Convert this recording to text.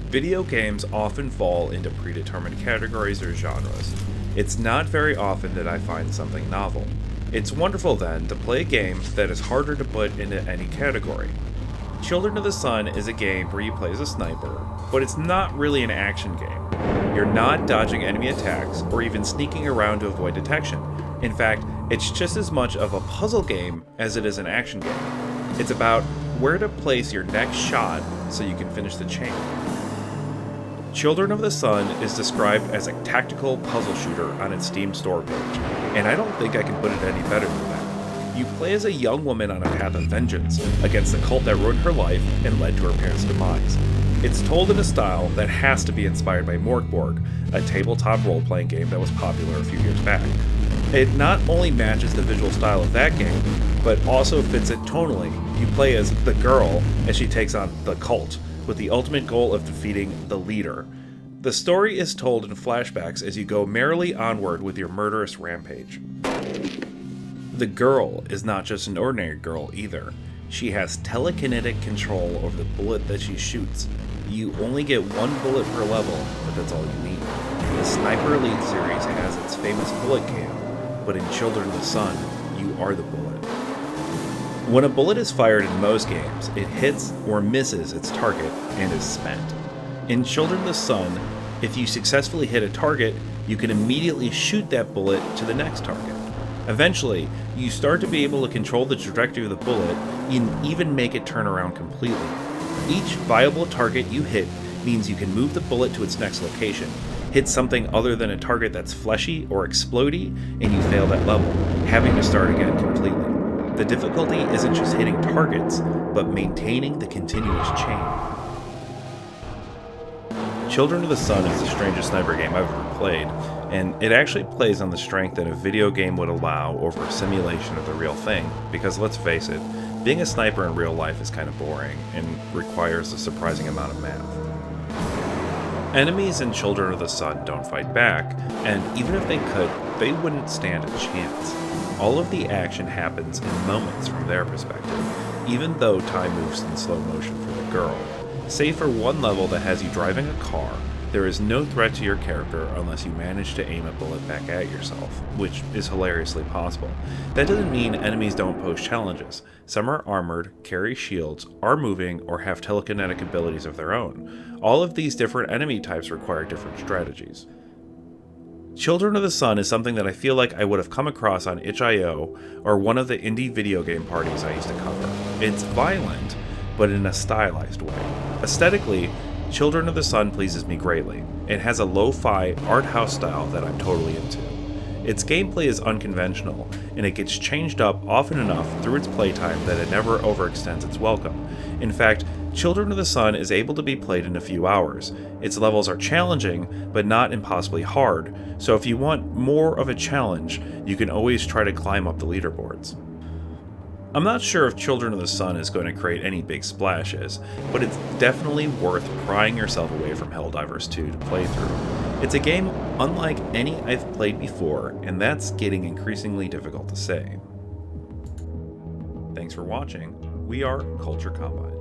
Video games often fall into predetermined categories or genres. It's not very often that I find something novel. It's wonderful then to play a game that is harder to put into any category. Children of the Sun is a game where you play as a sniper, but it's not really an action game. You're not dodging enemy attacks or even sneaking around to avoid detection. In fact, it's just as much of a puzzle game as it is an action game. It's about where to place your next shot so you can finish the chain. Children of the Sun is described as a tactical puzzle shooter on its Steam store page, and I don't think I can put it any better than that. You play as a young woman on a path of vengeance against the cult that ruined her life and led to her parents' demise. It's told in a style that has to be inspired by Morkborg, a tabletop role-playing game that was popular a few years back. It not only matches the visual style of that game, but also fits it tonally. You play as the girl as she takes on the cult, with the ultimate goal of defeating the leader. The story is told in flashbacks as you go merrily onward with your murderous rampage. The girl is not just an ordinary girl either. She has telekinetic control over the bullet that she shoots. You only get one bullet per level, but that's all you need. The Sniper Elite series has its famous bullet cam, but in Children of the Sun, you are the bullet. When a bullet is fired in most games, it hits or misses its target and is spent. In Children of the Sun, if you successfully hit a target, you can immediately shoot that bullet to the next target. Eventually, you start to be able to control the trajectory of the bullet and even make it turn around completely. Each viable target you hit means you can move the bullet to its next location, hit something other than a target that's fleshy or explodey, and you fail that level, having to start again completely. The difficulty isn't just hitting targets, but maintaining the continuous chain. Children of the Sun is the strangest sniper game I've ever played, and it actually plays on the strength that a video game would allow over a simulation of the real thing, because let's face it, being a sniper in real life is kind of boring and requires a surprising amount of math. Enemies in Children of the Sun don't fight back, and even if they could, they wouldn't stand a chance. All of the action happens in moments from their perspective, even though time moves in slow motion for the girl. Save for one level that has you driving a car, there is no threat to your character unless you manage to aim a bullet back at yourself, which is hilariously possible. That doesn't mean enemies don't pose challenges. Some are armored, carry shields, are moving, or have telekinetic abilities of their own. All of these different enemy types require different strategies. Children of the Sun is something that I feel like I would have come across on itch.io or one of the indie video game parties I used to cover. It's violent, but in a stylized way. Aesthetically, Children of the Sun pleases me greatly. It has a lo-fi art house style that I'm totally into. Its gameplay is unconventional, and it gets changed up often enough through its playtime that it never overextends its welcome. In fact, Children of the Sun is able to be played in a few hours. Its levels are challenging, but not impossibly hard, so if you want more of a challenge, you can always try to climb up the leaderboards. I'm not sure if Children of the Sun is going to create any big splashes, but it's definitely worth prying yourself away from Helldivers 2 to play through. It's a game unlike any I've played before, and that's getting increasingly difficult to say. Thanks for watching. We are Culture Combine.